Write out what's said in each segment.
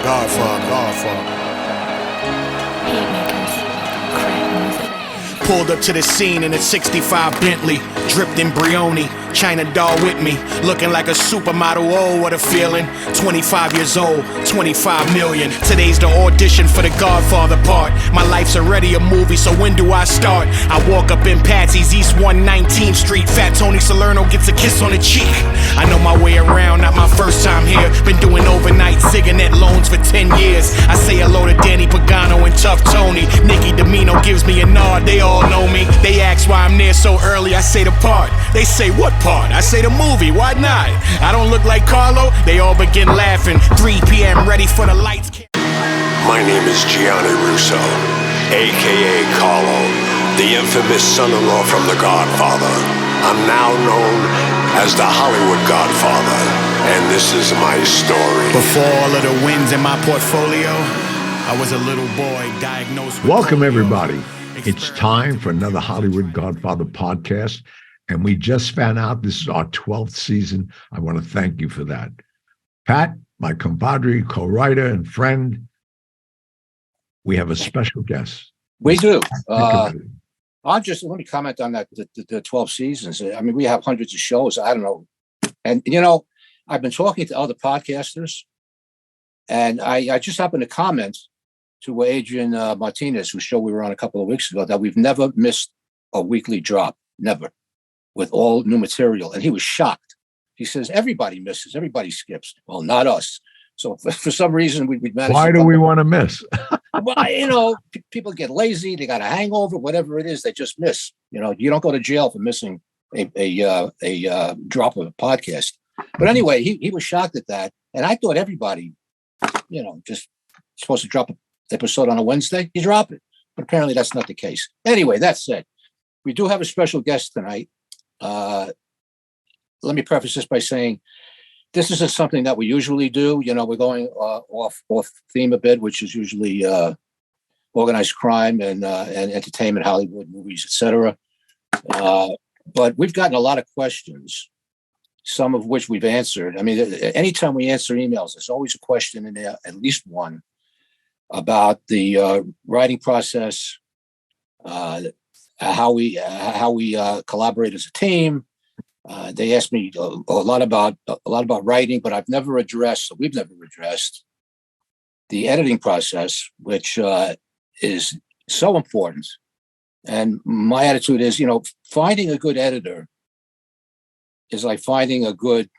Godfather. Pulled up to the scene in a 65 Bentley, dripped in Brioni, China doll with me, looking like a supermodel. Oh, what a feeling. 25 years old, 25 million. Today's the audition for the Godfather part. My life's already a movie, so when do I start? I walk up in Patsy's, East 119th Street. Fat Tony Salerno gets a kiss on the cheek. I know my way around, not my first time here. Been doing overnight Ziganet loans for 10 years. I say hello to Danny Pagano and Tough Tony. Nicky Domino gives me a nod, they all know me. They ask why I'm there so early, I say the part. They say what part? I say the movie, why not? I don't look like Carlo, they all begin laughing. 3 p.m. ready for the lights. My name is Gianni Russo, a.k.a. Carlo, the infamous son-in-law from The Godfather. I'm now known as the Hollywood Godfather, and this is my story. Before all of the wins in my portfolio, I was a little boy diagnosed with Welcome, polio. everybody. It's time for another Hollywood Godfather podcast, and we just found out this is our 12th season. I want to thank you for that. Pat, my compadre, co-writer, and friend, we have a special guest. We do. Let me comment on that, the 12 seasons. I mean, we have hundreds of shows. I don't know. And, I've been talking to other podcasters, and I just happened to comment to Adrian Martinez, whose show we were on a couple of weeks ago, that we've never missed a weekly drop, never, with all new material. And he was shocked. He says, everybody misses, everybody skips. Well, not us. So for some reason, we managed. Why do we want to miss? Well, people get lazy. They got a hangover, whatever it is, they just miss. You don't go to jail for missing a drop of a podcast. But anyway, he was shocked at that. And I thought everybody, just supposed to drop an episode on a Wednesday, you drop it. But apparently that's not the case. Anyway, that said, we do have a special guest tonight. Let me preface this by saying this isn't something that we usually do. We're going off theme a bit, which is usually organized crime and entertainment, Hollywood movies, etc. But we've gotten a lot of questions, some of which we've answered. I mean, anytime we answer emails, there's always a question in there, at least one, about the writing process, how we collaborate as a team. They asked me a lot about writing, but we've never addressed the editing process, which is so important. And my attitude is, finding a good editor is like finding a good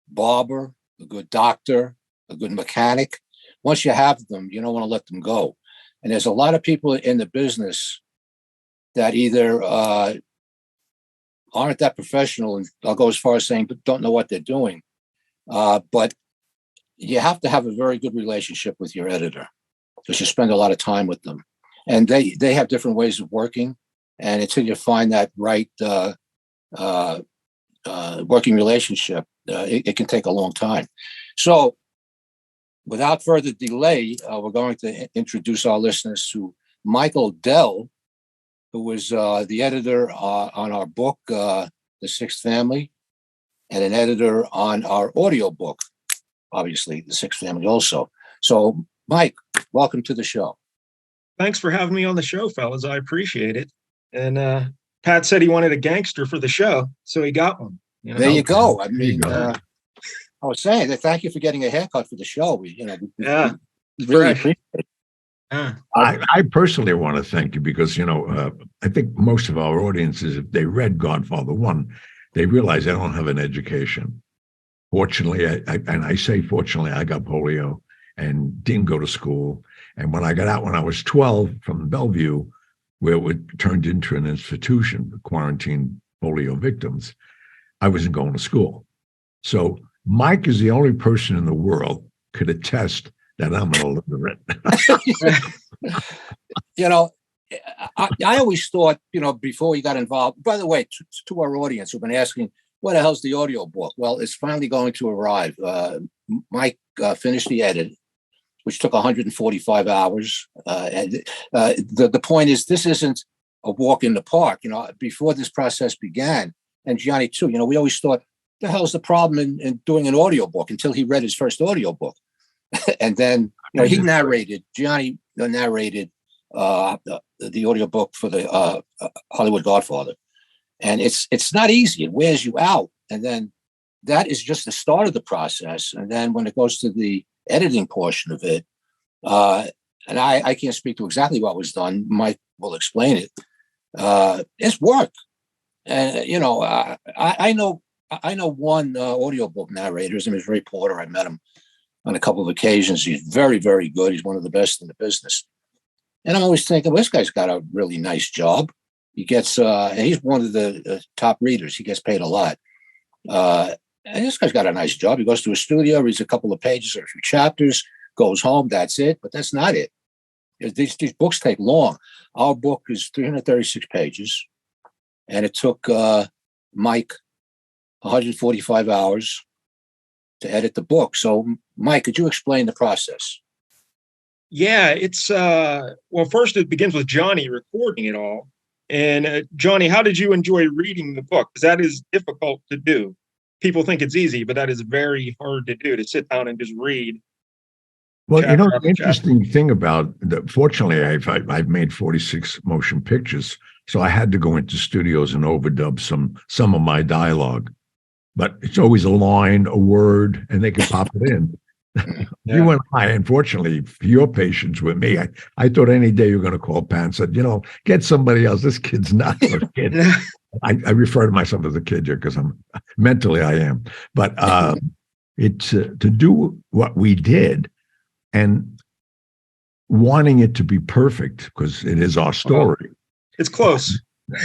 barber, a good doctor, a good mechanic. Once you have them, you don't want to let them go. And there's a lot of people in the business that either aren't that professional, and I'll go as far as saying don't know what they're doing. But you have to have a very good relationship with your editor because you spend a lot of time with them. And they have different ways of working. And until you find that right working relationship, it can take a long time. So without further delay, we're going to introduce our listeners to Michael Dell, who was the editor on our book, The Sixth Family, and an editor on our audio book, obviously, The Sixth Family also. So, Mike, welcome to the show. Thanks for having me on the show, fellas. I appreciate it. And Pat said he wanted a gangster for the show, so he got one. There you go. I mean, I was saying that thank you for getting a haircut for the show. We really appreciate it. I personally want to thank you because, I think most of our audiences, if they read Godfather 1, they realize I don't have an education. Fortunately, I say fortunately, I got polio and didn't go to school. And when I got out when I was 12 from Bellevue, where it turned into an institution to quarantine polio victims, I wasn't going to school. So Mike is the only person in the world could attest that I'm an illiterate. I always thought, before we got involved, by the way, to our audience who've been asking, what the hell's the audio book? Well, it's finally going to arrive. Mike finished the edit, which took 145 hours. And the point is, this isn't a walk in the park. Before this process began, and Gianni too, we always thought, the hell's the problem in doing an audio book until he read his first audio book. And then he narrated, Gianni narrated the audiobook for the Hollywood Godfather. And it's not easy. It wears you out. And then that is just the start of the process. And then when it goes to the editing portion of it, and I can't speak to exactly what was done. Mike will explain it. It's work. And, I know one audiobook narrator. His name is Ray Porter. I met him on a couple of occasions. He's very, very good. He's one of the best in the business. And I'm always thinking, well, this guy's got a really nice job. He gets, he's one of the top readers. He gets paid a lot. And this guy's got a nice job. He goes to a studio, reads a couple of pages or a few chapters, goes home. That's it. But that's not it. These books take long. Our book is 336 pages. And it took Mike 145 hours to edit the book. So, Mike, could you explain the process? Yeah, it's well, first it begins with Johnny recording it all. And Johnny, how did you enjoy reading the book? Because that is difficult to do. People think it's easy, but that is very hard to do, to sit down and just read. Well, the interesting thing about that, fortunately, I've made 46 motion pictures, so I had to go into studios and overdub some of my dialogue. But it's always a line, a word, and they can pop it in. Yeah. You and I, unfortunately, for your patience with me, I thought any day you were going to call Pat and said, get somebody else. This kid's not a kid. I refer to myself as a kid here because I'm mentally I am. But it's to do what we did and wanting it to be perfect because it is our story. It's close.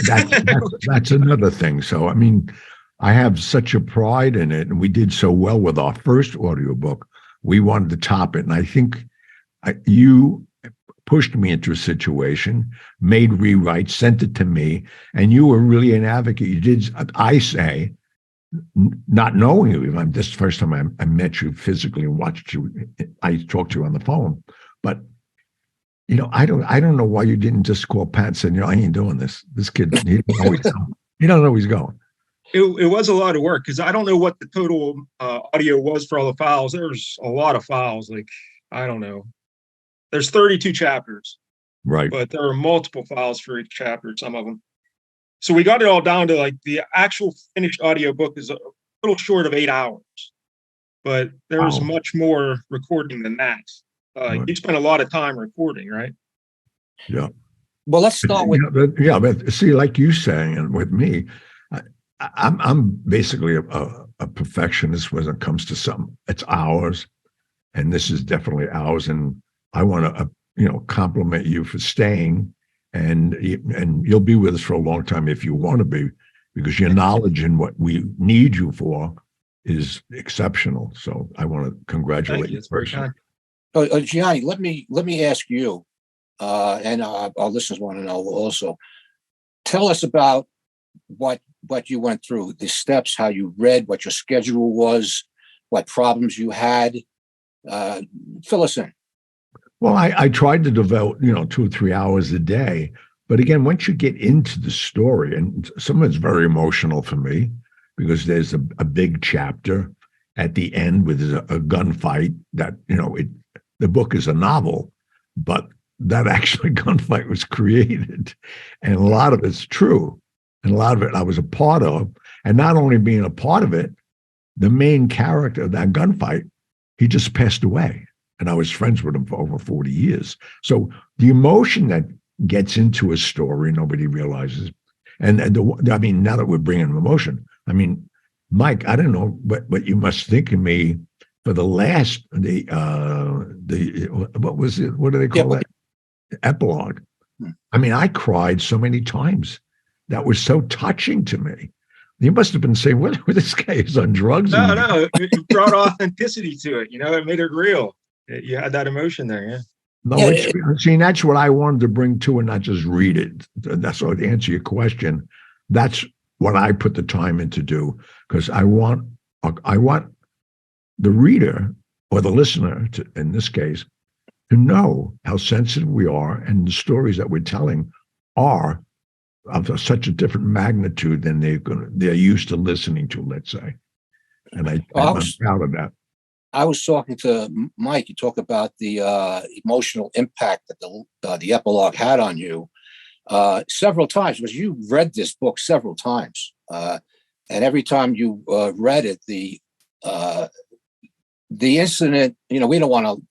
That's another thing. So, I mean, I have such a pride in it, and we did so well with our first audiobook. We wanted to top it, and I think you pushed me into a situation, made rewrites, sent it to me, and you were really an advocate. You did, I say, not knowing you. This is the first time I met you physically and watched you. I talked to you on the phone, but I don't know why you didn't just call Pat and say, I ain't doing this. This kid, he don't know where he's going. It was a lot of work because I don't know what the total audio was for all the files. There's a lot of files. Like, I don't know. There's 32 chapters. Right. But there are multiple files for each chapter, some of them. So we got it all down to like the actual finished audio book is a little short of 8 hours. But there's much more recording than that. Right. You spent a lot of time recording, right? Yeah. Well, let's start with... but see, like you saying, and with me, I'm basically a perfectionist when it comes to something. It's ours, and this is definitely ours. And I want to, compliment you for staying, and you'll be with us for a long time if you want to be, because your knowledge and what we need you for is exceptional. So I want to congratulate you personally. Gianni, let me ask you, and our listeners want to know also. Tell us about what you went through, the steps, how you read, what your schedule was, what problems you had. Fill us in. Well, I tried to devote, 2 or 3 hours a day. But again, once you get into the story, and some of it's very emotional for me because there's a big chapter at the end with a gunfight that, the book is a novel, but that actually gunfight was created. And a lot of it's true. And a lot of it I was a part of. And not only being a part of it, the main character of that gunfight, he just passed away. And I was friends with him for over 40 years. So the emotion that gets into a story, nobody realizes. And now that we're bringing emotion, Mike, I don't know what you must think of me for the last, what was it? What do they call that? Epilogue. I cried so many times. That was so touching to me. You must have been saying, "Well, this guy is on drugs." No, it brought authenticity to it. It made it real. You had that emotion there, yeah. No, that's what I wanted to bring to, and not just read it. That's all. To answer your question, that's what I put the time in to do, because I want the reader or the listener, in this case, to know how sensitive we are, and the stories that we're telling are of such a different magnitude than they're used to listening to, let's say. And I'm proud of that. I was talking to Mike. You talk about the emotional impact that the epilogue had on you several times, because you read this book several times, and every time you read it, the incident. You know, we don't want to,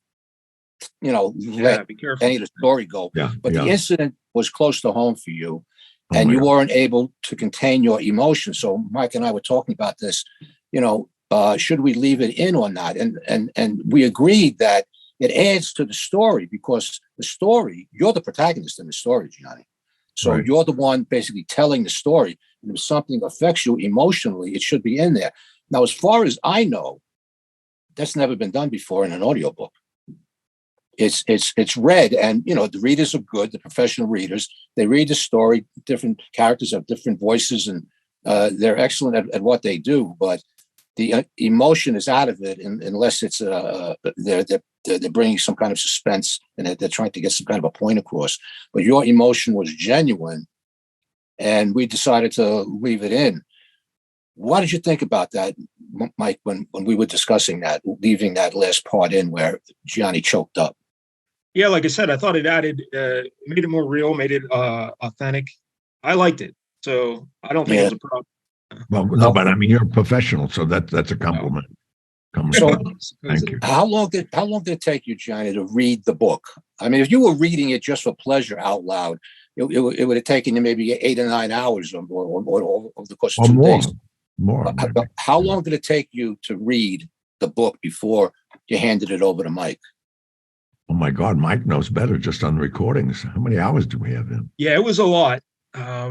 let Be careful. any of the story go, but the incident was close to home for you, and you weren't able to contain your emotions. So Mike and I were talking about this. Should we leave it in or not? And we agreed that it adds to the story, because the story, you're the protagonist in the story, Gianni. So you're the one basically telling the story. And if something affects you emotionally, it should be in there. Now, as far as I know, that's never been done before in an audiobook. It's read, and the readers are good, the professional readers. They read the story. Different characters have different voices, and they're excellent at what they do. But the emotion is out of it, unless it's they're bringing some kind of suspense, and they're trying to get some kind of a point across. But your emotion was genuine, and we decided to leave it in. What did you think about that, Mike, when we were discussing that, leaving that last part in where Gianni choked up? Yeah, like I said, I thought it added, made it more real, made it authentic. I liked it, so I don't think it was a problem. Well, no, but I mean, you're a professional, so that's a compliment. So, thank you. How long did it take you, Gianni, to read the book? I mean, if you were reading it just for pleasure out loud, it would have taken you maybe 8 or 9 hours or over the course of 2 days. More. How long did it take you to read the book before you handed it over to Mike? Oh my God, Mike knows better just on recordings. How many hours do we have in? Yeah, it was a lot.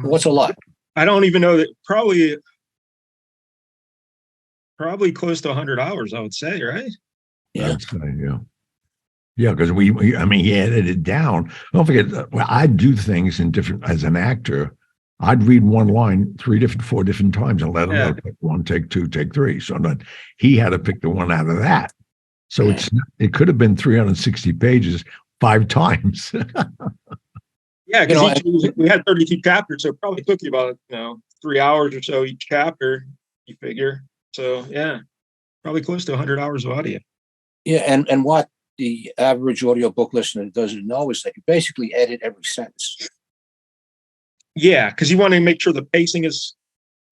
What's a lot? I don't even know that. Probably close to 100 hours, I would say, right? Yeah. Yeah, because he edited it down. Don't forget, I do things in different, as an actor, I'd read one line 4 different times and let him know, take 1, take 2, take 3. So that he had to pick the one out of that. So it could have been 360 pages 5 times. Yeah, because we had 32 chapters, so it probably took you about 3 hours or so each chapter, you figure. So yeah, probably close to 100 hours of audio. Yeah, and what the average audiobook listener doesn't know is that you basically edit every sentence. Yeah, because you want to make sure the pacing is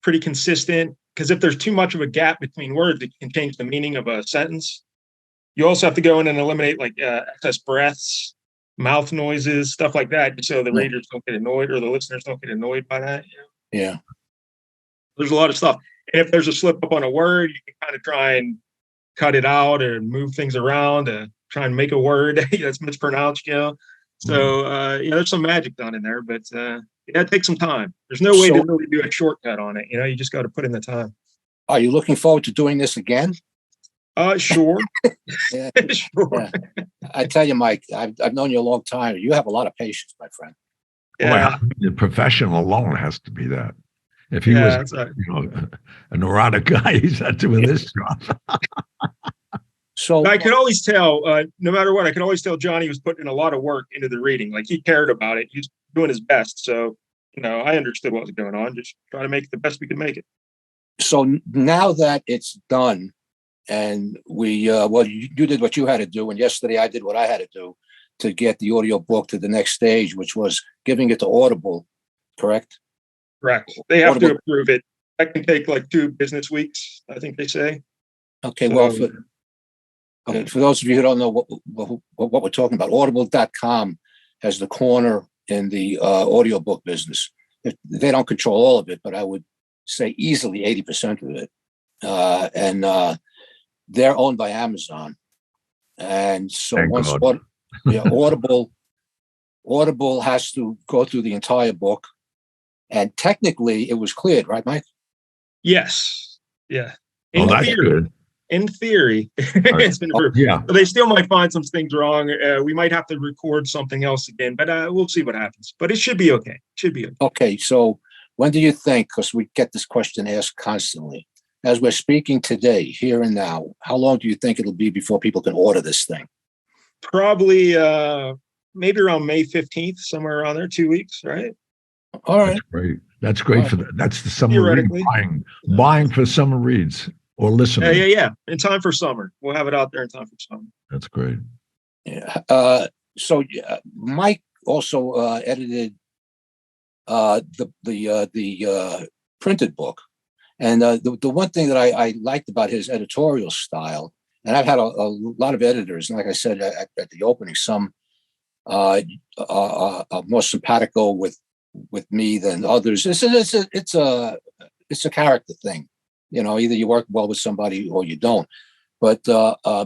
pretty consistent. Because if there's too much of a gap between words, it can change the meaning of a sentence. You also have to go in and eliminate excess breaths, mouth noises, stuff like that, so the readers don't get annoyed or the listeners don't get annoyed by that. Yeah. There's a lot of stuff. And if there's a slip up on a word, you can kind of try and cut it out or move things around to try and make a word that's mispronounced, So, there's some magic done in there, but it takes some time. There's no way to really do a shortcut on it. You just got to put in the time. Are you looking forward to doing this again? Sure. Yeah. Sure. Yeah. I tell you, Mike, I've known you a long time. You have a lot of patience, my friend. Yeah. The professional alone has to be that. If he was, a neurotic guy, he's not doing this job. So I could always tell, no matter what, I could always tell Johnny was putting in a lot of work into the reading. Like he cared about it. He's doing his best. So, I understood what was going on. Just try to make it the best we could make it. So now that it's done, and you did what you had to do, and yesterday I did what I had to do to get the audio book to the next stage, which was giving it to Audible, correct? Correct. They have to approve it. That can take like 2 business weeks, I think they say. Okay, for those of you who don't know what we're talking about, audible.com has the corner in the audiobook business. They don't control all of it, but I would say easily 80% of it. And they're owned by Amazon. And so Audible has to go through the entire book. And technically it was cleared, right, Mike? Yes. Yeah. In theory, it's been approved. Yeah. But they still might find some things wrong. We might have to record something else again, but we'll see what happens. But it should be okay. Okay. So when do you think, because we get this question asked constantly, as we're speaking today, here and now, how long do you think it'll be before people can order this thing? Probably maybe around May 15th, somewhere around there, 2 weeks, right? All right. That's great. That's great for that. That's the summer read buying for summer reads. or listening? Yeah. In time for summer. We'll have it out there in time for summer. That's great. Yeah. So Mike also edited the printed book, and the one thing that I liked about his editorial style, and I've had a lot of editors, and like I said at the opening, some are more simpatico with me than others. It's a character thing, either you work well with somebody or you don't. But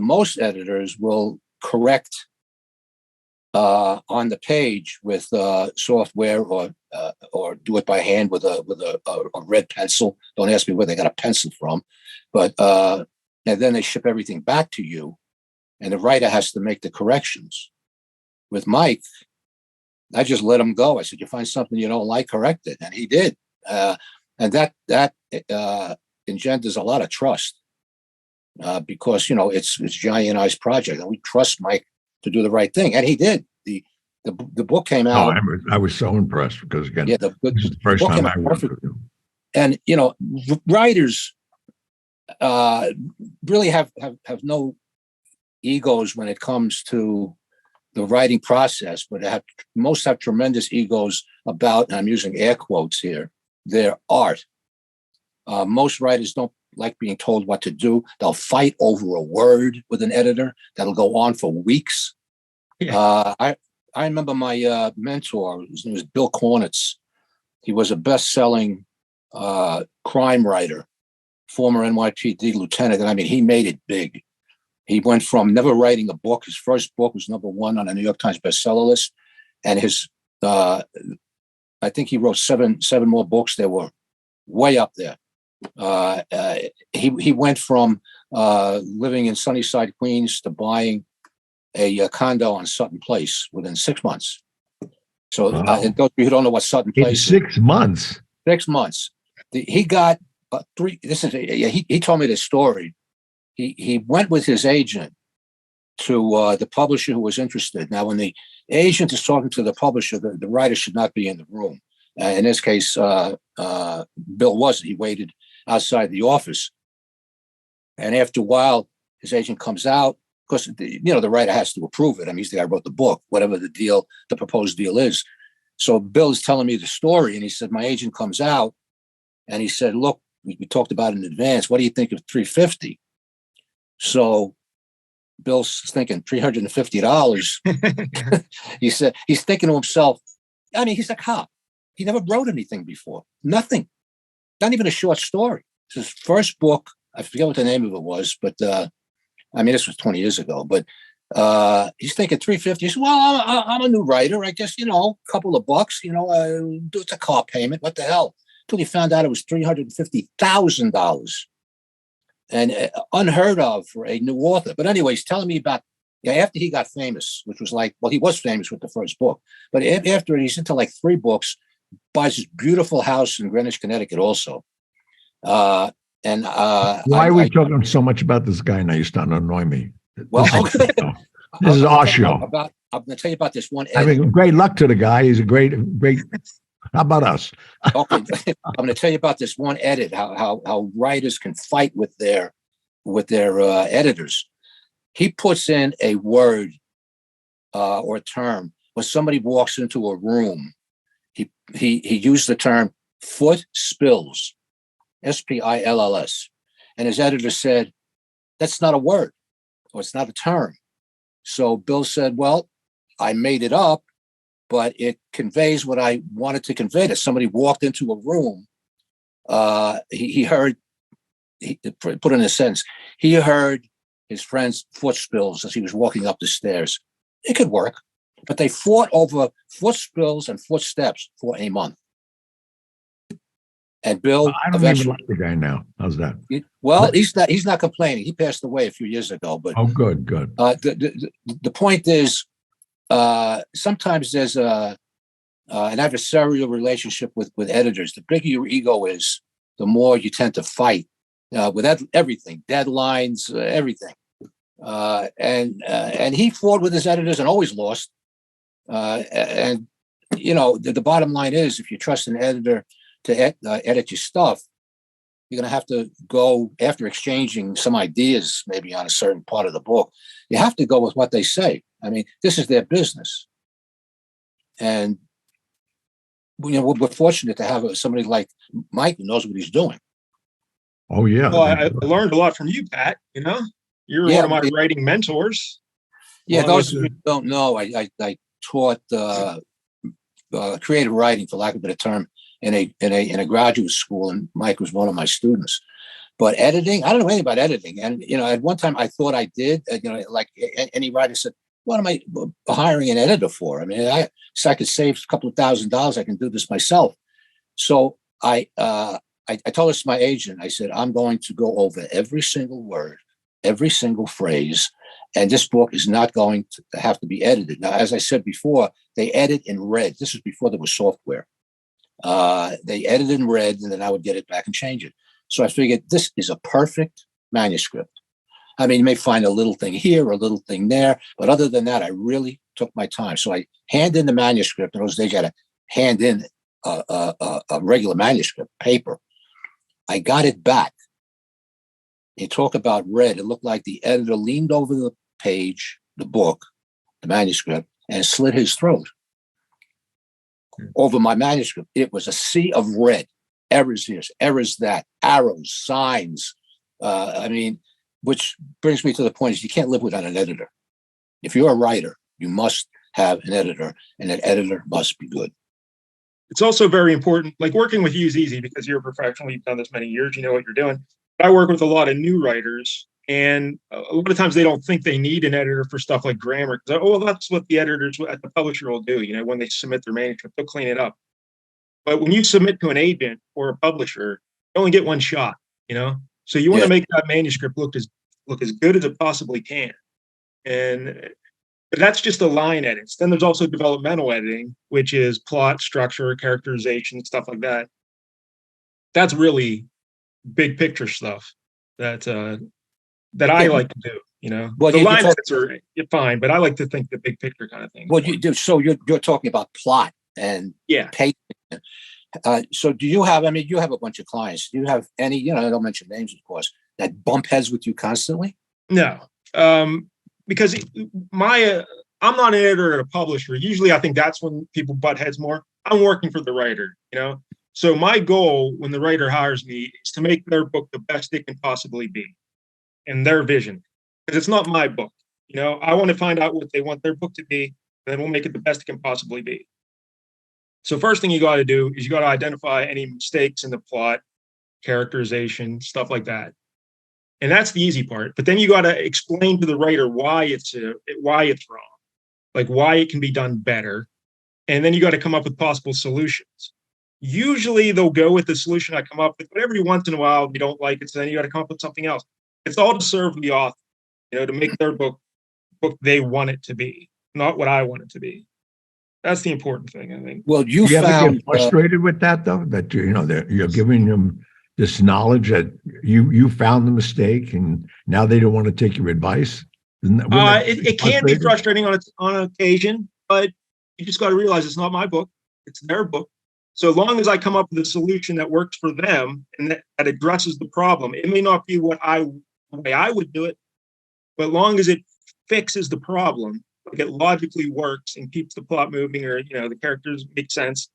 most editors will correct on the page with software or do it by hand with a red pencil. Don't ask me where they got a pencil from, but and then they ship everything back to you, and the writer has to make the corrections. With Mike, I just let him go. I said, "You find something you don't like, correct it," and he did, and that engenders a lot of trust because it's Johnny and I's project, and we trust Mike to do the right thing, and he did. The book came out. I was so impressed because again, this is the first time I worked with you. And writers really have no egos when it comes to the writing process, but most have tremendous egos about, and I'm using air quotes here, their art. Most writers don't like being told what to do. They'll fight over a word with an editor that'll go on for weeks. Yeah. I remember my mentor, his name was Bill Cornitz. He was a best-selling crime writer, former NYPD lieutenant, and I mean, he made it big. He went from never writing a book. His first book was #1 on the New York Times bestseller list, and his I think he wrote seven more books. They were way up there. He went from living in Sunnyside, Queens, to buying a condo on Sutton Place within 6 months. So and those who don't know what Sutton Place is. 6 months. 6 months. He got three. He told me this story. He went with his agent to the publisher who was interested. Now, when the agent is talking to the publisher, the writer should not be in the room. In this case, Bill wasn't. He waited outside the office. And after a while, his agent comes out. Of course, the writer has to approve it. I mean, he's the guy who wrote the book, whatever the proposed deal is. So Bill is telling me the story, and he said, my agent comes out, and he said, look, we talked about it in advance. What do you think of $350? So Bill's thinking $350. He said, he's thinking to himself, I mean, he's a cop. He never wrote anything before. Nothing. Not even a short story. It's his first book. I forget what the name of it was, but I mean, this was 20 years ago. But he's thinking $350. He said, well, I'm a new writer. I guess, a couple of bucks, it's a car payment. What the hell? Until he found out it was $350,000. And unheard of for a new author. But anyway, he's telling me about, after he got famous, which was he was famous with the first book. But after he's into 3 books, buys this beautiful house in Greenwich, Connecticut also. Why are we talking so much about this guy now? You're starting to annoy me. Well, this is our show. I'm going to tell you about this one edit. I mean, great luck to the guy. He's a great. How about us? Okay, I'm going to tell you about this one edit. How writers can fight with their editors. He puts in a word or a term when somebody walks into a room. He used the term foot spills, SPILLS, and his editor said that's not a word or it's not a term. So Bill said, well, I made it up, but it conveys what I wanted to convey. That somebody walked into a room, he heard, put in a sentence, he heard his friend's foot spills as he was walking up the stairs. It could work, but they fought over foot spills and footsteps for a month. And Bill, I don't even like the guy now. How's that? He's not complaining. He passed away a few years ago. But good. The point is, sometimes there's an adversarial relationship with editors. The bigger your ego is, the more you tend to fight with everything, deadlines, everything. And he fought with his editors and always lost. The bottom line is, if you trust an editor to edit your stuff, you're going to have to go after exchanging some ideas, maybe on a certain part of the book. You have to go with what they say. I mean, this is their business. And, we're fortunate to have somebody like Mike who knows what he's doing. Oh, yeah. Well, I learned a lot from you, Pat. You're one of my writing mentors. Yeah, those who don't know, I taught creative writing, for lack of a better term, in a graduate school, and Mike was one of my students. But editing, I don't know anything about editing. And at one time I thought I did. Like any writer said, "What am I hiring an editor for? I mean, I could save a couple of $1,000s. I can do this myself." So I told this to my agent. I said, "I'm going to go over every single word, every single phrase, and this book is not going to have to be edited." Now, as I said before, they edit in red. This was before there was software. They edit in red, and then I would get it back and change it. So I figured this is a perfect manuscript. I mean, you may find a little thing here, a little thing there, but other than that, I really took my time. So I hand in the manuscript. In those days, you had to hand in a regular manuscript, paper. I got it back. You talk about red. It looked like the editor leaned over the page, the book, the manuscript, and slit his throat over my manuscript. It was a sea of red. Errors this, errors that, arrows, signs. Which brings me to the point is you can't live without an editor. If you're a writer, you must have an editor, and that editor must be good. It's also very important, like working with you is easy because you're a professional, you've done this many years, you know what you're doing. I work with a lot of new writers, and a lot of times they don't think they need an editor for stuff like grammar. Well, that's what the editors at the publisher will do. When they submit their manuscript, they'll clean it up. But when you submit to an agent or a publisher, you only get one shot, So you want to make that manuscript look as good as it possibly can. But that's just the line edits. Then there's also developmental editing, which is plot, structure, characterization, stuff like that. That's really big picture stuff that I like to do. Well, the line edits are fine, but I like to think the big picture kind of thing. Well, you do. So you're talking about plot and pacing. So do you have? I mean, you have a bunch of clients. Do you have any? I don't mention names, of course, that bump heads with you constantly. No, because I'm not an editor at a publisher. Usually, I think that's when people butt heads more. I'm working for the writer. So my goal when the writer hires me is to make their book the best it can possibly be, in their vision, because it's not my book. I want to find out what they want their book to be, and then we'll make it the best it can possibly be. So first thing you got to do is you got to identify any mistakes in the plot, characterization, stuff like that. And that's the easy part. But then you got to explain to the writer why it's wrong, like why it can be done better. And then you got to come up with possible solutions. Usually they'll go with the solution I come up with, but every once in a while they don't like it. So then you got to come up with something else. It's all to serve the author, to make their book they want it to be, not what I want it to be. That's the important thing, I think. Well, you ever get frustrated with that, though? That you're giving them this knowledge that you found the mistake, and now they don't want to take your advice. It can be frustrating on occasion, but you just got to realize it's not my book; it's their book. So long as I come up with a solution that works for them and that addresses the problem, it may not be the way I would do it, but long as it fixes the problem, like it logically works and keeps the plot moving, or the characters make sense,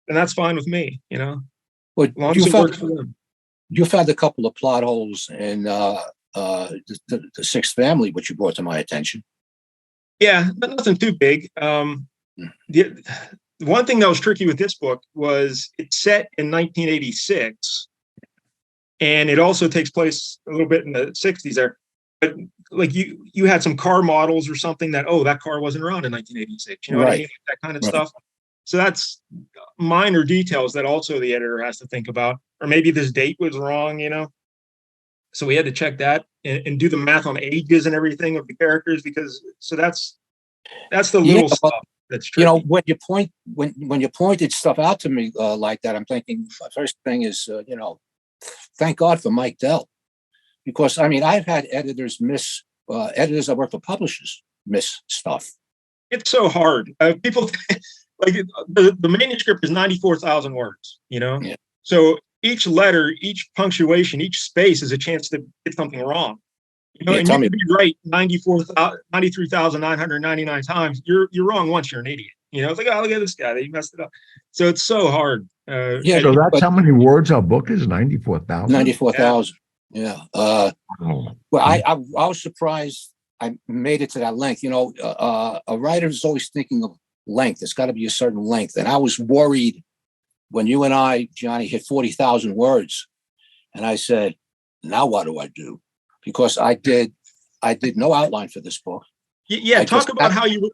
then that's fine with me. Well, as long as it works for them. You found a couple of plot holes in the Sixth Family, which you brought to my attention. Yeah, but nothing too big. The one thing that was tricky with this book was it's set in 1986, and it also takes place a little bit in the 60s there. But like you had some car models or something that car wasn't around in 1986. You know what I mean? That kind of stuff. So that's minor details that also the editor has to think about. Or maybe this date was wrong, So we had to check that and do the math on ages and everything of the characters, because that's the little stuff that's tricky. When you pointed stuff out to me like that, I'm thinking first thing is thank God for Mike Dell, because I've had editors miss editors that work for publishers miss stuff. It's so hard. People like the manuscript is 94,000 words. So each letter, each punctuation, each space is a chance to get something wrong. You know, Yeah, and tell you me. could be right 93,999 times. You're wrong once. You're an idiot. You know, it's like, oh, look at this guy. He messed it up. So it's so hard. Yeah, So that's but how many words our book is? 94,000? 94,000. Yeah. Oh, Well, I was surprised I made it to that length. You know, a writer is always thinking of length. It's got to be a certain length. And I was worried when you and I, Johnny, hit 40,000 words. And I said, now what do I do? Because I did no outline for this book. Yeah, talk about how you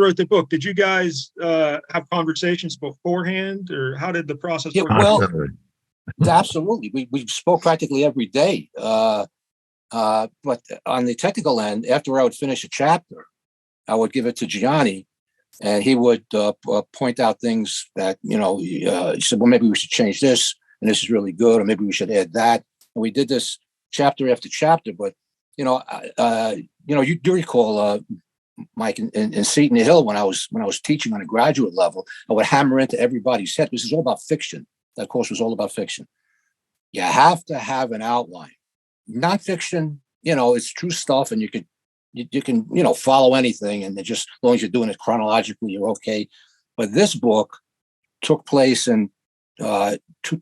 wrote the book. Did you guys have conversations beforehand, or how did the process work? Well, absolutely. We spoke practically every day. But on the technical end, after I would finish a chapter, I would give it to Gianni, and he would point out things that, you know, he said, well, maybe we should change this, and this is really good, or maybe we should add that. And we did this chapter after chapter. But you do recall, Mike, in Seton Hill, when I was teaching on a graduate level, I would hammer into everybody's head. This is all about fiction. That course was all about fiction. You have to have an outline. Nonfiction, it's true stuff, and you can follow anything, and just as long as you're doing it chronologically, you're okay. But this book took place in two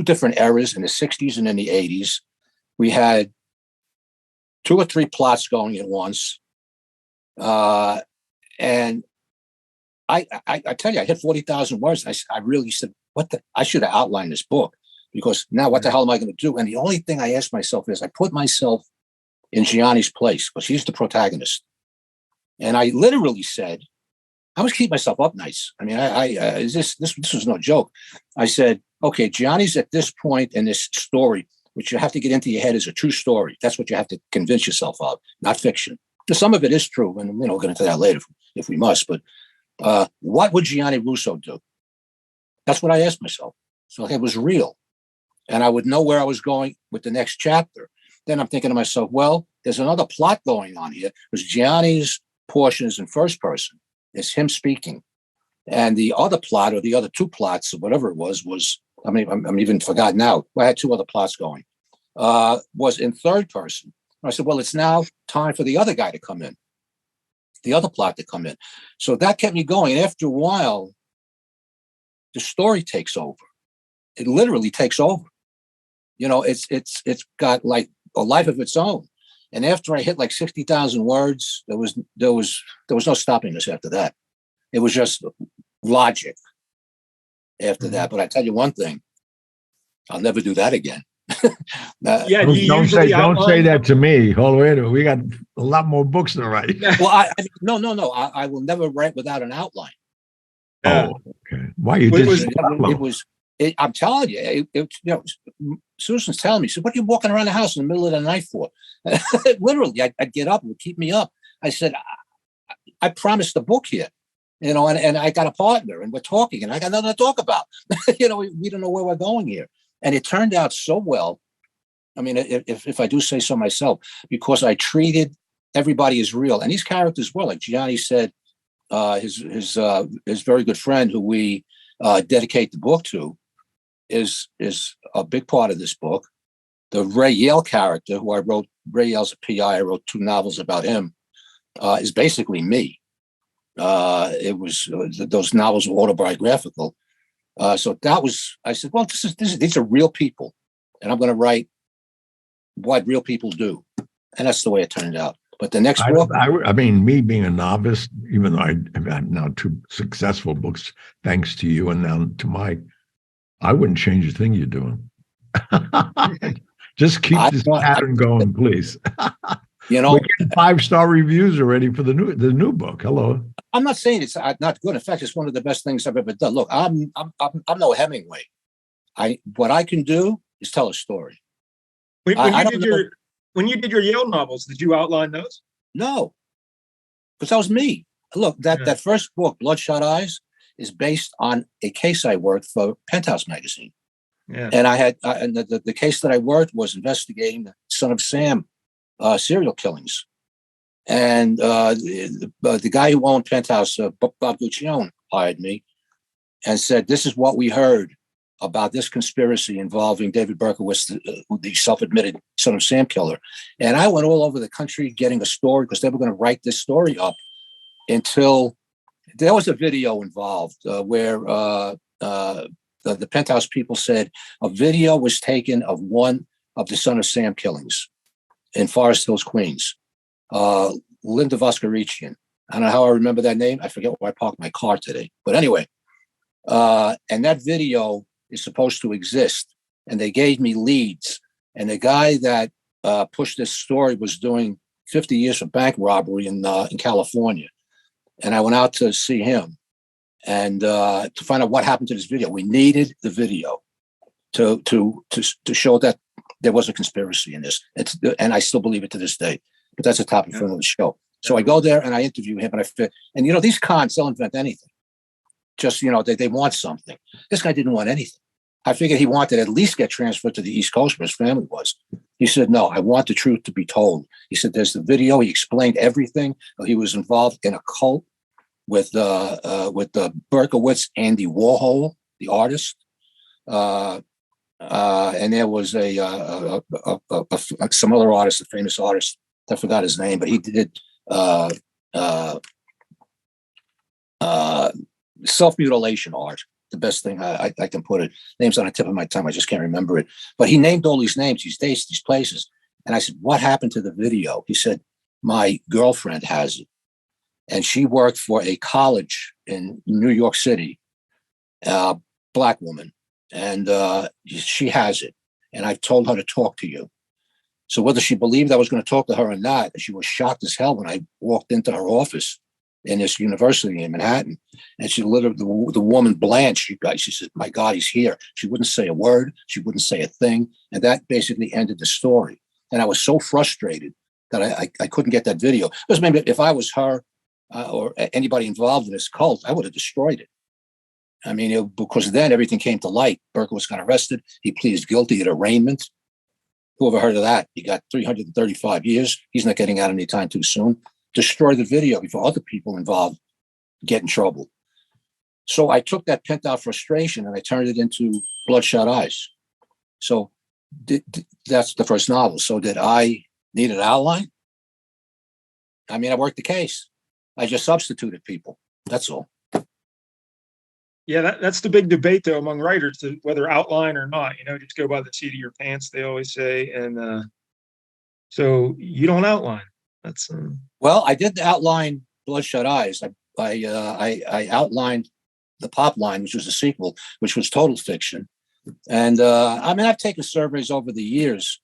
different eras, in the 60s and in the 80s. We had 2 or 3 plots going at once. And I tell you, I hit 40,000 words. I really said, I should have outlined this book, because now what the hell am I going to do? And the only thing I asked myself is, I put myself in Gianni's place, because he's the protagonist. And I literally said, I was keeping myself up nights. I mean, this was no joke. I said, okay, Gianni's at this point in this story, which you have to get into your head, is a true story. That's what you have to convince yourself of, not fiction. Some of it is true, and we'll get into that later if we must. But what would Gianni Russo do? That's what I asked myself. So it was real, and I would know where I was going with the next chapter. Then I'm thinking to myself, well, there's another plot going on here, because Gianni's portion is in first person. It's him speaking. And the other plot, or the other 2 plots, or whatever it was, I'm even forgotten now. I had 2 other plots going, was in third person. I said, well, it's now time for the other guy to come in, the other plot to come in. So that kept me going. And after a while, the story takes over. It literally takes over. It's got like a life of its own. And after I hit like 60,000 words, there was no stopping us after that. It was just logic after that. But I tell you one thing, I'll never do that again. Don't say that to me. Hold on, we got a lot more books to write. Well, no. I will never write without an outline. Oh, okay. Why you just? I'm telling you, Susan's telling me, she said, what are you walking around the house in the middle of the night for? Literally, I'd get up, it would keep me up. I said, I promised the book here, and I got a partner, and we're talking, and I got nothing to talk about. We don't know where we're going here. And it turned out so well. I mean, if I do say so myself, because I treated everybody as real, and these characters were, like Gianni said, his very good friend, who we dedicate the book to, is a big part of this book. The Ray Yale character, who I wrote, Ray Yale's a PI, I wrote 2 novels about him, is basically me. Those novels were autobiographical. So that was, I said, well, these are real people, and I'm going to write what real people do. And that's the way it turned out. But the next book, I mean, me being a novice, even though I've had now 2 successful books, thanks to you and now to Mike, I wouldn't change a thing you're doing. Just keep this pattern going, please. We're getting 5-star reviews already for the new book. Hello. I'm not saying it's not good. In fact, it's one of the best things I've ever done. Look, I'm no Hemingway. What I can do is tell a story. When you did your Yale novels, did you outline those? No, because that was me. Look, that first book, Bloodshot Eyes, is based on a case I worked for Penthouse magazine. Yeah. And I had the case that I worked was investigating the Son of Sam serial killings. And the guy who owned Penthouse, Bob Guccione, hired me and said, this is what we heard about this conspiracy involving David Berkowitz, the self-admitted son of Sam killer. And I went all over the country getting a story because they were going to write this story up until there was a video involved where the Penthouse people said a video was taken of one of the son of Sam killings in Forest Hills, Queens. Linda Voskerichian. I don't know how I remember that name. I forget where I parked my car today. But anyway, and that video is supposed to exist. And they gave me leads. And the guy that pushed this story was doing 50 years for bank robbery in California. And I went out to see him and to find out what happened to this video. We needed the video to show that there was a conspiracy in this. And I still believe it to this day. But that's a topic for another show. So I go there and I interview him, and these cons, they'll invent anything. Just, they want something. This guy didn't want anything. I figured he wanted to at least get transferred to the East Coast where his family was. He said, no, I want the truth to be told. He said, there's the video. He explained everything. He was involved in a cult with the Berkowitz, Andy Warhol, the artist. And there was some other artist, a famous artist. I forgot his name, but he did self-mutilation art. The best thing I can put it. Name's on the tip of my tongue. I just can't remember it. But he named all these names, these dates, these places. And I said, what happened to the video? He said, my girlfriend has it. And she worked for a college in New York City, Black woman. And she has it. And I've told her to talk to you. So whether she believed I was going to talk to her or not, she was shocked as hell when I walked into her office in this university in Manhattan. And she literally, the woman blanched. She said, my God, he's here. She wouldn't say a word. She wouldn't say a thing. And that basically ended the story. And I was so frustrated that I couldn't get that video. Because maybe if I was her or anybody involved in this cult, I would have destroyed it. I mean, because then everything came to light. Berkowitz got arrested. He pleaded guilty at arraignment. Whoever heard of that? He got 335 years. He's not getting out anytime too soon. Destroy the video before other people involved get in trouble. So I took that pent out frustration and I turned it into Bloodshot Eyes. So that's the first novel. So did I need an outline? I mean, I worked the case. I just substituted people. That's all. Yeah, that's the big debate, though, among writers, whether outline or not. Just go by the seat of your pants, they always say. And so you don't outline. That's well, I did outline Bloodshot Eyes. I outlined the Pop Line, which was a sequel, which was total fiction. And I mean, I've taken surveys over the years.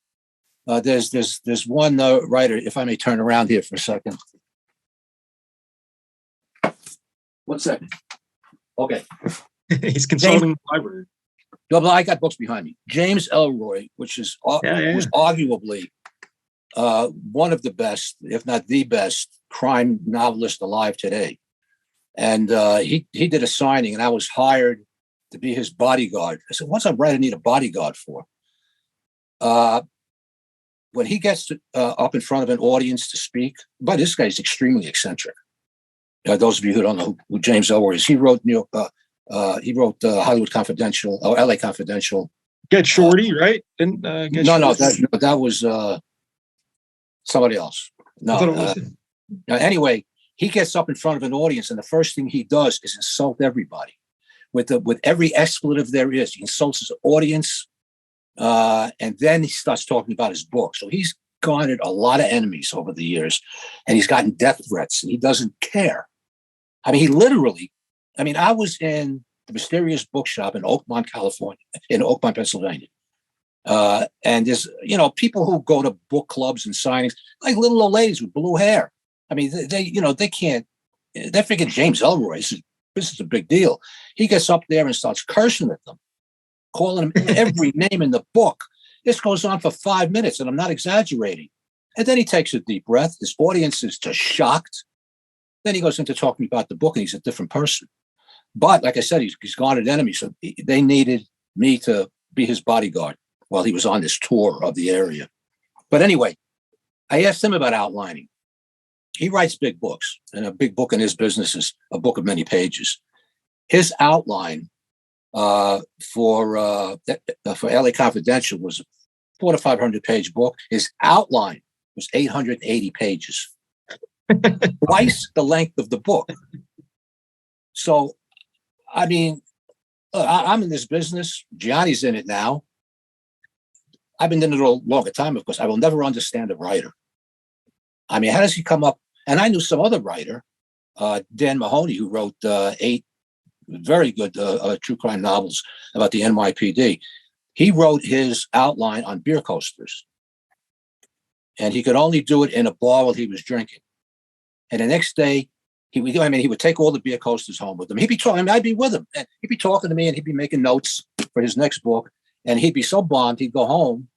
There's one writer, if I may turn around here for a second. 1 second. Okay. He's consulting the library. No, but I got books behind me. James Ellroy, which is was arguably one of the best, if not the best, crime novelist alive today. And he did a signing, and I was hired to be his bodyguard. I said, what's a writer need a bodyguard for? When he gets up in front of an audience to speak, but this guy's extremely eccentric. Those of you who don't know who James Ellroy is, he wrote Hollywood Confidential or LA Confidential. Get Shorty, right? No, that was somebody else. No. Anyway, he gets up in front of an audience, and the first thing he does is insult everybody with every expletive there is. He insults his audience, and then he starts talking about his book. So he's garnered a lot of enemies over the years, and he's gotten death threats, and he doesn't care. I mean, I was in the Mysterious Bookshop in Oakmont, Pennsylvania. And there's, people who go to book clubs and signings, like little old ladies with blue hair. I mean, they can't, they're thinking James Ellroy, this is a big deal. He gets up there and starts cursing at them, calling them every name in the book. This goes on for 5 minutes, and I'm not exaggerating. And then he takes a deep breath. His audience is just shocked. Then he goes into talking about the book, and he's a different person. But like I said, he's garnered enemies. So they needed me to be his bodyguard while he was on this tour of the area. But anyway, I asked him about outlining. He writes big books, and a big book in his business is a book of many pages. His outline for LA Confidential was a 400 to 500 page book. His outline was 880 pages, twice the length of the book. So, I mean, I'm in this business. Gianni's in it now. I've been in it a longer time, of course. I will never understand a writer. I mean, how does he come up? And I knew some other writer, Dan Mahoney, who wrote 8 very good true crime novels about the NYPD. He wrote his outline on beer coasters. And he could only do it in a bar while he was drinking. And the next day, he would take all the beer coasters home with him. He'd be talking, I'd be with him. And he'd be talking to me and he'd be making notes for his next book. And he'd be so bombed, he'd go home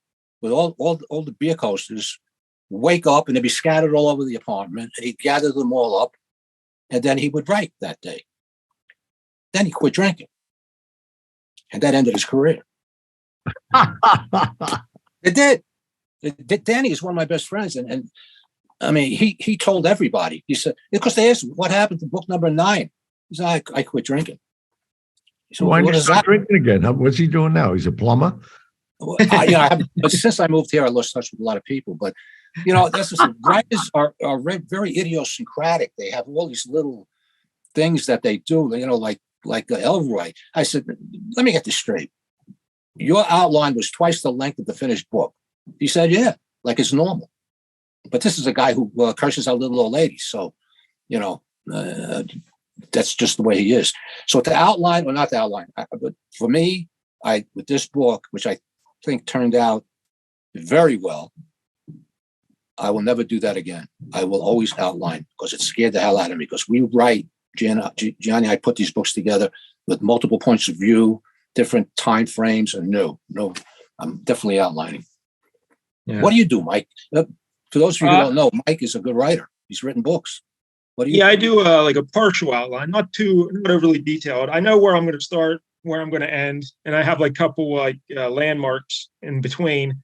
with all the beer coasters, wake up, and they'd be scattered all over the apartment. And he'd gather them all up. And then he would write that day. Then he quit drinking. And that ended his career. It did. Danny is one of my best friends. And I mean, he told everybody. He said, because they asked him, what happened to book number 9? He said, I quit drinking. So why did he start drinking again? What's he doing now? He's a plumber? But since I moved here, I lost touch with a lot of people. But, that's just, writers are very idiosyncratic. They have all these little things that they do, like Elroy. I said, let me get this straight. Your outline was twice the length of the finished book. He said, yeah, like it's normal. But this is a guy who curses out little old ladies. So, that's just the way he is. So to outline, or not to outline, but for me, with this book, which I think turned out very well, I will never do that again. I will always outline because it scared the hell out of me. Because we write, Gianni, I put these books together with multiple points of view, different time frames, and no, I'm definitely outlining. Yeah. What do you do, Mike? For those of you who don't know, Mike is a good writer. He's written books. What do you? Yeah, I do like a partial outline, not overly detailed. I know where I'm going to start, where I'm going to end, and I have like a couple landmarks in between,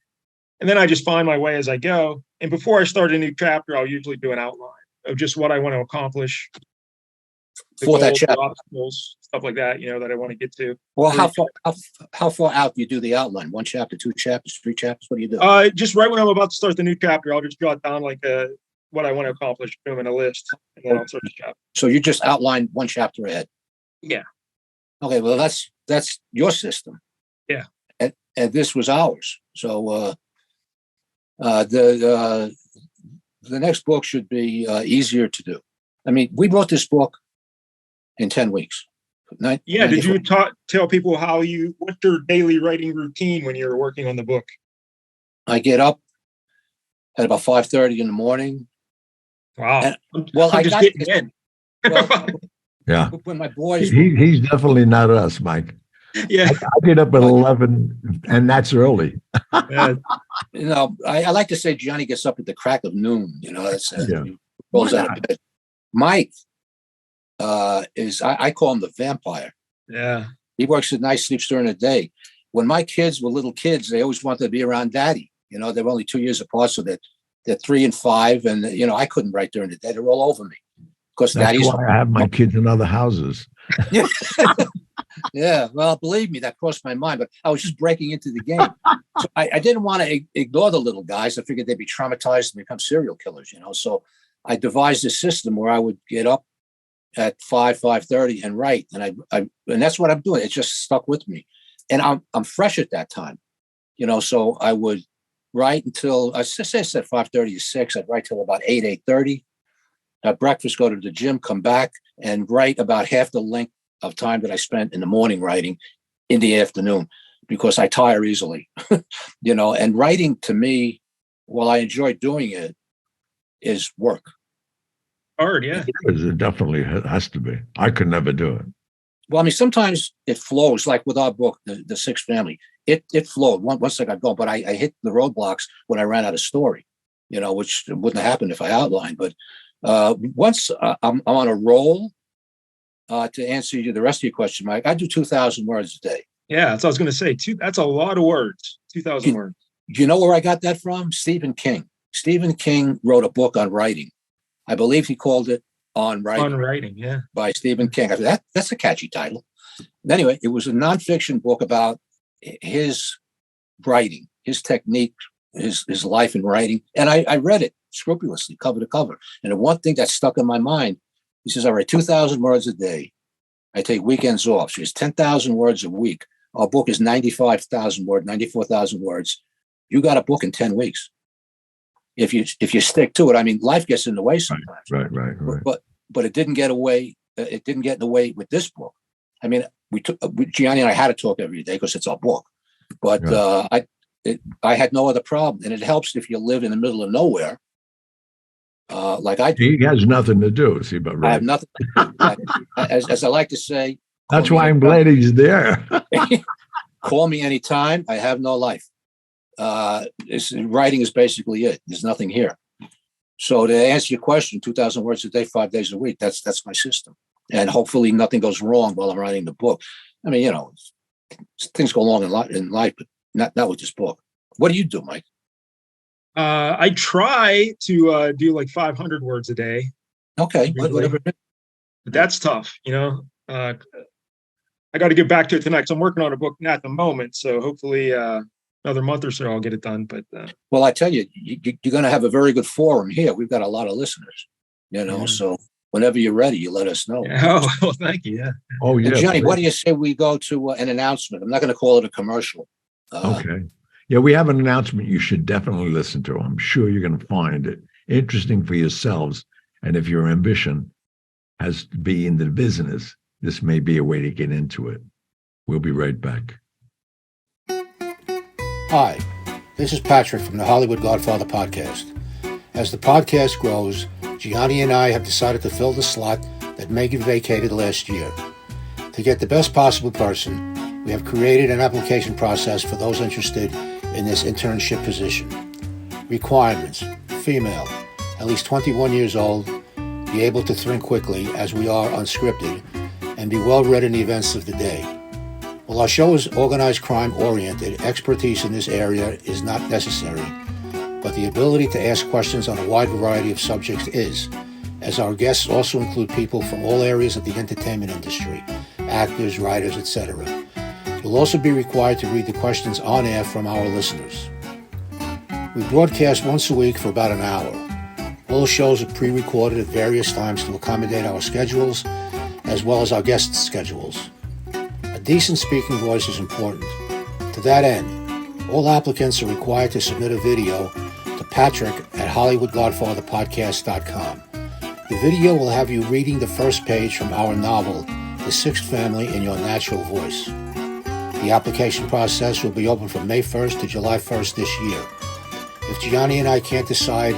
and then I just find my way as I go. And before I start a new chapter, I'll usually do an outline of just what I want to accomplish for that chapter, obstacles, stuff like that, that I want to get to. Well, how far out do you do the outline? 1 chapter, 2 chapters, 3 chapters? What do you do? Just right when I'm about to start the new chapter, I'll just jot down what I want to accomplish, put them in a list, and then I'll start the chapter. So you just outline 1 chapter ahead. Yeah. Okay. Well, that's your system. Yeah. And this was ours. So the next book should be easier to do. I mean, we wrote this book in 10 weeks. Did you tell people what's your daily writing routine when you're working on the book? I get up at about 5:30 in the morning. Wow. Yeah. When my boys, he's definitely not us, Mike. Yeah. I get up at 11, and that's early. I like to say Gianni gets up at the crack of noon. He rolls out of bed. Mike I call him the vampire. Yeah. He works at night, sleeps during the day. When my kids were little kids, they always wanted to be around daddy. They were only 2 years apart, so they're 3 and 5, and I couldn't write during the day. They're all over me. Because that's why I have my kids in other houses. Yeah, well, believe me, that crossed my mind, but I was just breaking into the game. So I didn't want to ignore the little guys. I figured they'd be traumatized and become serial killers, So I devised a system where I would get up at 5:30 and write, and and that's what I'm doing. It just stuck with me, and I'm fresh at that time, So I would write until I said 5:30 to 6. I'd write till about 8:30. Have breakfast, go to the gym, come back, and write about half the length of time that I spent in the morning writing in the afternoon, because I tire easily, And writing to me, while I enjoy doing it, is work. Hard, yeah. It definitely has to be. I could never do it. Well, I mean, sometimes it flows, like with our book, The Sixth Family. It flowed once I got going, but I hit the roadblocks when I ran out of story, which wouldn't have happened if I outlined. But once I'm on a roll, to answer you the rest of your question, Mike, I do 2,000 words a day. Yeah, that's what I was going to say. That's a lot of words, 2,000 words. Do you know where I got that from? Stephen King. Stephen King wrote a book on writing. I believe he called it On Writing. On Writing, yeah. By Stephen King. I said, that's a catchy title. Anyway, it was a nonfiction book about his writing, his technique, his life in writing. And I read it scrupulously, cover to cover. And the one thing that stuck in my mind, he says, I write 2,000 words a day. I take weekends off. So it's 10,000 words a week. Our book is 95,000 words, 94,000 words. You got a book in 10 weeks. If you stick to it. I mean, life gets in the way sometimes. Right. But it didn't get away. It didn't get in the way with this book. I mean, Gianni and I had to talk every day because it's our book. But I had no other problem. And it helps if you live in the middle of nowhere, like I do. He has nothing to do. See, but right. I have nothing to do. As I like to say. That's why I'm glad he's there. Call me anytime. I have no life. Writing is basically it. There's nothing here. So to answer your question, 2,000 words a day, 5 days a week, that's my system. And hopefully nothing goes wrong while I'm writing the book. I mean, things go wrong in life, but not with this book. What do you do, Mike? I try to do like 500 words a day. Okay. Whatever. But that's tough, I got to get back to it tonight because I'm working on a book at the moment. So hopefully another month or so I'll get it done. But well, I tell you, you're going to have a very good forum here. We've got a lot of listeners, so whenever you're ready, you let us know. Yeah. Oh, well, thank you. Yeah. Oh, yeah. And Johnny, what do you say we go to an announcement? I'm not going to call it a commercial. Okay. Yeah, we have an announcement you should definitely listen to. I'm sure you're going to find it interesting for yourselves. And if your ambition has to be in the business, this may be a way to get into it. We'll be right back. Hi, this is Patrick from the Hollywood Godfather podcast. As the podcast grows, Gianni and I have decided to fill the slot that Megan vacated last year. To get the best possible person, we have created an application process for those interested in this internship position. Requirements: female, at least 21 years old, be able to think quickly as we are unscripted, and be well read in the events of the day. While our show is organized crime oriented, expertise in this area is not necessary, but the ability to ask questions on a wide variety of subjects is, as our guests also include people from all areas of the entertainment industry, actors, writers, etc. You'll also be required to read the questions on air from our listeners. We broadcast once a week for about an hour. All shows are pre-recorded at various times to accommodate our schedules, as well as our guests' schedules. A decent speaking voice is important. To that end, all applicants are required to submit a video to Patrick at HollywoodGodfatherPodcast.com. The video will have you reading the first page from our novel, The Sixth Family, in your natural voice. The application process will be open from May 1st to July 1st this year. If Gianni and I can't decide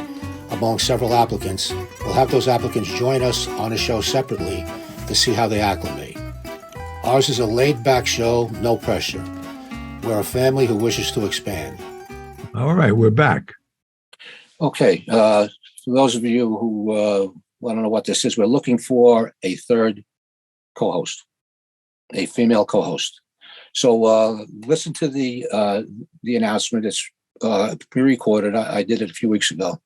among several applicants, we'll have those applicants join us on a show separately to see how they acclimate. Ours is a laid-back show, no pressure. We're a family who wishes to expand. All right, we're back. Okay, for those of you who want to know what this is, we're looking for a third co-host, a female co-host. So listen to the announcement. It's pre-recorded. I did it a few weeks ago.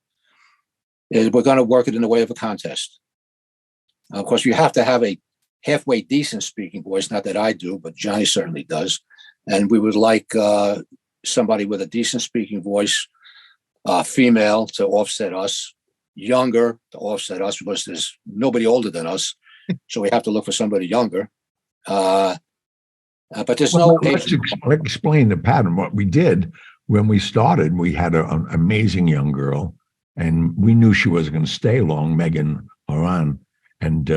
We're going to work it in the way of a contest. Of course, you have to have a halfway decent speaking voice. Not that I do, but Johnny certainly does. And we would like somebody with a decent speaking voice, female, to offset us, younger to offset us, because there's nobody older than us. So we have to look for somebody younger. But there's no let's explain the pattern. What we did when we started, we had an amazing young girl, and we knew she wasn't going to stay long, Megan Horan, and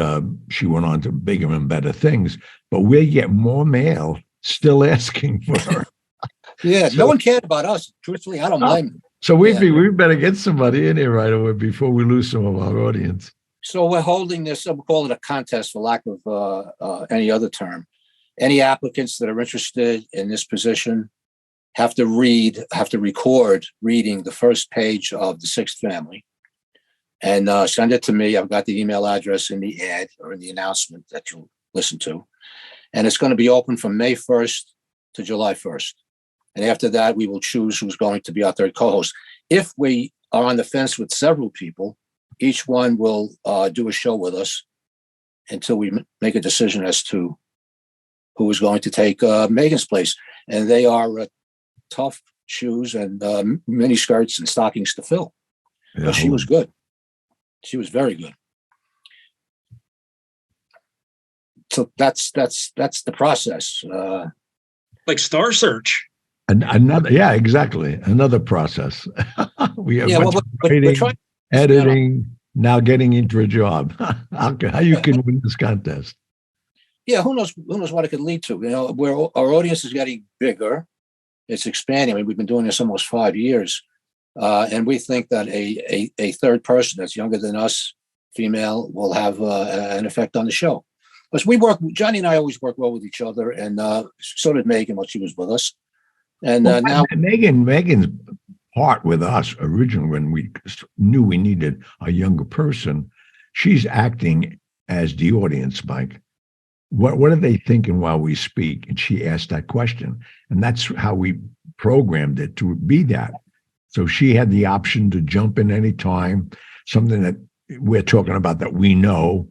she went on to bigger and better things. But we get more mail still asking for her. Yeah, no one cared about us. Truthfully, I don't blame them. So we better get somebody in here right away before we lose some of our audience. So we're holding this, we'll call it a contest for lack of any other term. Any applicants that are interested in this position have to record reading the first page of The Sixth Family and send it to me. I've got the email address in the ad or in the announcement that you'll listen to. And it's going to be open from May 1st to July 1st. And after that, we will choose who's going to be our third co-host. If we are on the fence with several people, each one will do a show with us until we make a decision as to who was going to take Megan's place. And they are tough shoes and mini skirts and stockings to fill. Yeah. But she was good. She was very good. So that's the process. Like Star Search. Another, yeah, exactly. Another process. We have we're trying, editing, now getting into a job. How you can win this contest? Yeah, who knows what it could lead to? You know, where our audience is getting bigger, it's expanding. I mean, we've been doing this almost 5 years, and we think that a third person that's younger than us, female, will have an effect on the show. Because Johnny and I always work well with each other, and so did Megan when she was with us. And now Megan's part with us originally, when we knew we needed a younger person, she's acting as the audience, Mike. What are they thinking while we speak? And she asked that question. And that's how we programmed it to be that. So she had the option to jump in any time, something that we're talking about that we know.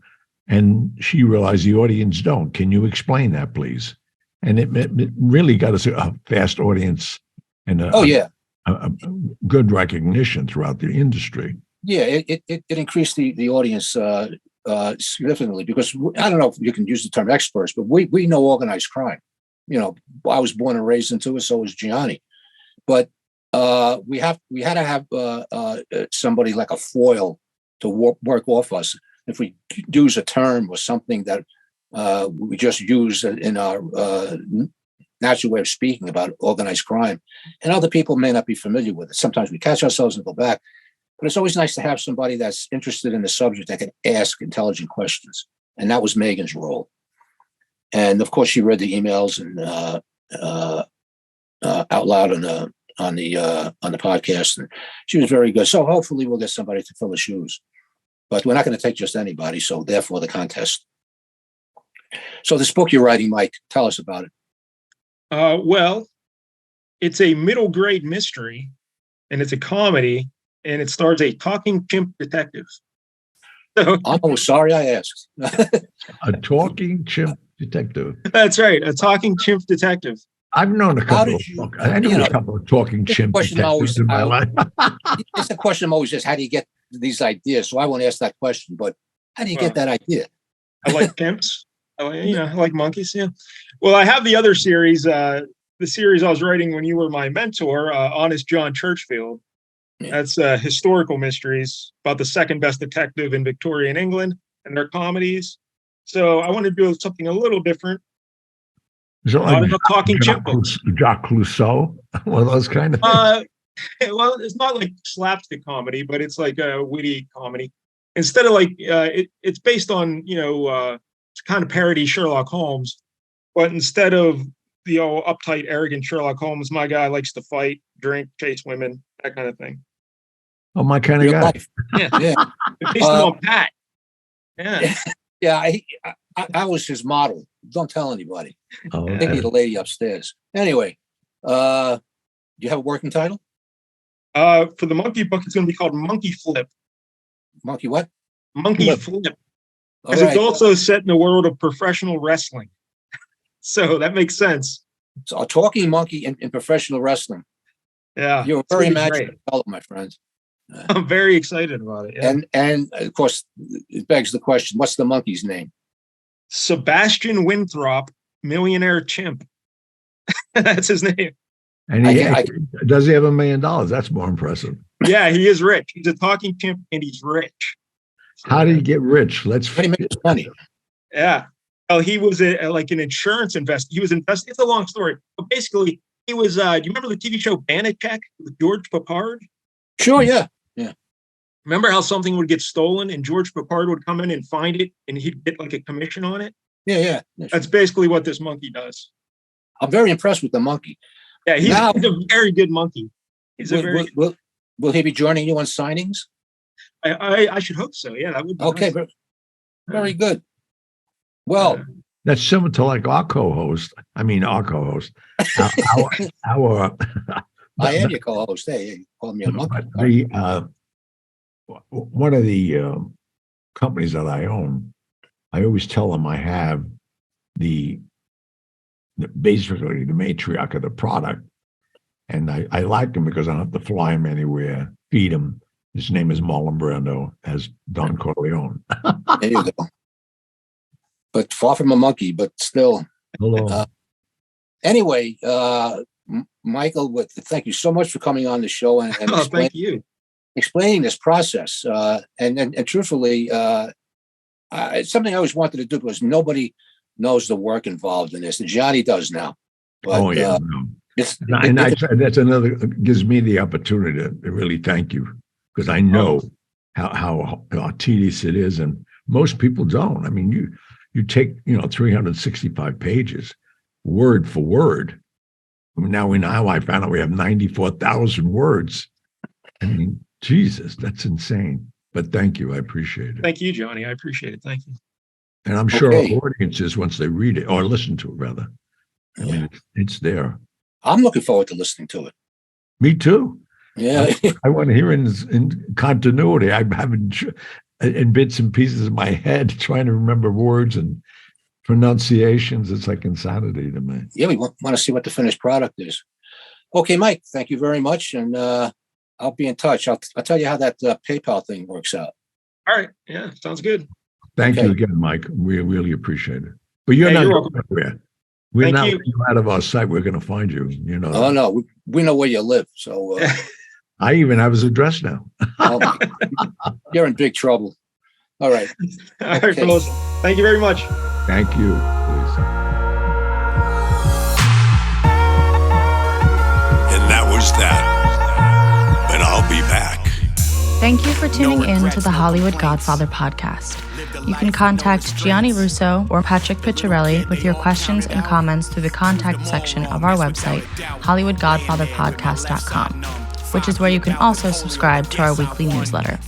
And she realized the audience don't. Can you explain that, please? And it really got us a fast audience and a good recognition throughout the industry. Yeah, it increased the audience significantly, because I don't know if you can use the term experts, but we know organized crime. You know, I was born and raised into it, so was Gianni. But we had to have somebody like a foil to work off us. If we use a term or something that we just use in our natural way of speaking about organized crime, and other people may not be familiar with it. Sometimes we catch ourselves and go back, but it's always nice to have somebody that's interested in the subject that can ask intelligent questions. And that was Megan's role. And of course, she read the emails and out loud on the podcast, and she was very good. So hopefully, we'll get somebody to fill the shoes. But we're not going to take just anybody, so therefore the contest. So this book you're writing, Mike, tell us about it. Well, it's a middle grade mystery, and it's a comedy, and it stars a talking chimp detective. So, I'm sorry I asked. A talking chimp detective. That's right, a talking chimp detective. I've known a couple a couple of talking chimp detectives in my life. It's a question I'm always asked: how do you get these ideas? So I won't ask that question, but how do you get that idea? I like chimps. I like monkeys. Yeah. Well, I have the other series. The series I was writing when you were my mentor, Honest John Churchfield. Yeah. That's historical mysteries about the second best detective in Victorian England and their comedies. So I wanted to do something a little different. Is it like talking chimp books? Jacques Clouseau? One of those kind of things? Well, it's not like slapstick comedy, but it's like a witty comedy. Instead of like, it's based on, it's kind of parody Sherlock Holmes, but instead of the old uptight, arrogant Sherlock Holmes, my guy likes to fight, drink, chase women, that kind of thing. Oh, my kind of guy. Life. Yeah. It's based on Pat. Yeah. Yeah, I was his model. Don't tell anybody. Oh, okay. Maybe the lady upstairs. Anyway, do you have a working title? For the monkey book, it's going to be called Monkey Flip. Monkey what? Monkey Flip. Because it's also set in the world of professional wrestling. So that makes sense. So a talking monkey in professional wrestling. Yeah. You're a very imaginative fellow, my friend. I'm very excited about it. Yeah. And of course, it begs the question, what's the monkey's name? Sebastian Winthrop, millionaire chimp. That's his name. And does he have $1 million? That's more impressive. Yeah, he is rich. He's a talking chimp and he's rich. How did he get rich? How do you make his money? Yeah. Oh, he was like an insurance investor. He was investing. It's a long story. But basically, he was, do you remember the TV show Banachek with George Papard? Sure, yeah. Yeah. Remember how something would get stolen and George Papard would come in and find it and he'd get like a commission on it? Yeah. That's basically what this monkey does. I'm very impressed with the monkey. Yeah, he's a very good monkey. He's will he be joining you on signings? I should hope so. Yeah, that would be okay. Nice. Very good. Well, that's similar to like our co-host. I am your co-host. Hey, you call me a monkey. One of the companies that I own, I always tell them I have the basically the matriarch of the product. And I like him because I don't have to fly him anywhere, feed him. His name is Marlon Brando, as Don Corleone. There you go. But far from a monkey, but still. Hello. Anyway, Michael, thank you so much for coming on the show and Thank you. explaining this process. And truthfully, it's something I always wanted to do because nobody knows the work involved in this. And Johnny does now. But, No. That's another, gives me the opportunity to really thank you, because I know how tedious it is, and most people don't. I mean, you take 365 pages, word for word. I mean, now I found out we have 94,000 words. I mean, Jesus, that's insane. But thank you, I appreciate it. Thank you, Johnny. I appreciate it. Thank you. And I'm sure our audiences, once they read it or listen to it, rather, I mean, it's there. I'm looking forward to listening to it. Me too. Yeah. I want to hear in continuity. I'm having in bits and pieces of my head trying to remember words and pronunciations. It's like insanity to me. Yeah, we want to see what the finished product is. Okay, Mike, thank you very much. And I'll be in touch. I'll tell you how that PayPal thing works out. All right. Yeah, sounds good. Thank you again, Mike. We really appreciate it. But you're not going anywhere. We're not out of our sight. We're going to find you. Oh, no. We know where you live. So I even have his address now. You're in big trouble. All right. All right, fellows. Thank you very much. Thank you. Please. And that was that. But I'll be back. Thank you for tuning in to the Hollywood Godfather podcast. You can contact Gianni Russo or Patrick Picciarelli with your questions and comments through the contact section of our website, HollywoodGodfatherPodcast.com, which is where you can also subscribe to our weekly newsletter.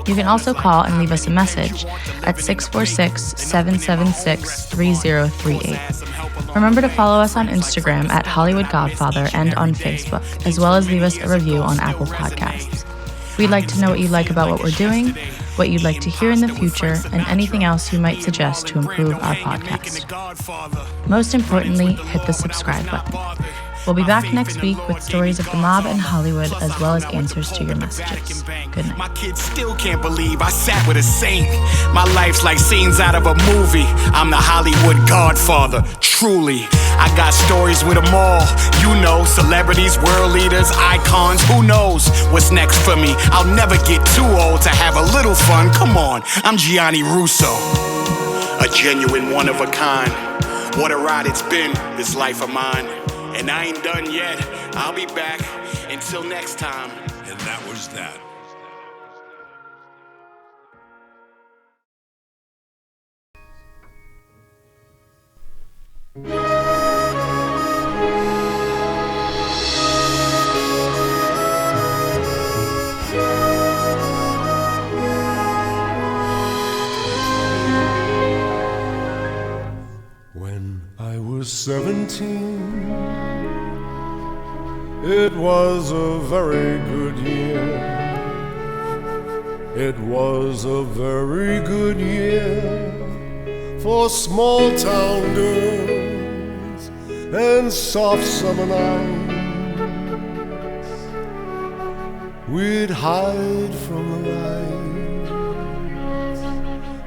You can also call and leave us a message at 646-776-3038. Remember to follow us on Instagram at Hollywood Godfather and on Facebook, as well as leave us a review on Apple Podcasts. We'd like to know what you like about what we're doing, what you'd like to hear in the future, and anything else you might suggest to improve our podcast. Most importantly, hit the subscribe button. We'll be back next week with stories of the mob in Hollywood, as well as answers to your messages. Good night. My kids still can't believe I sat with a saint. My life's like scenes out of a movie. I'm the Hollywood Godfather, truly. I got stories with them all. Celebrities, world leaders, icons. Who knows what's next for me? I'll never get too old to have a little fun. Come on, I'm Gianni Russo, a genuine one of a kind. What a ride it's been, this life of mine. And I ain't done yet. I'll be back. Until next time. And that was that. When I was 17, it was a very good year. It was a very good year for small town girls and soft summer nights. We'd hide from the lights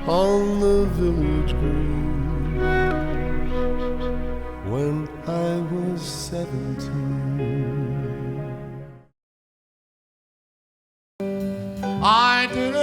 on the village green. When I was 17, I did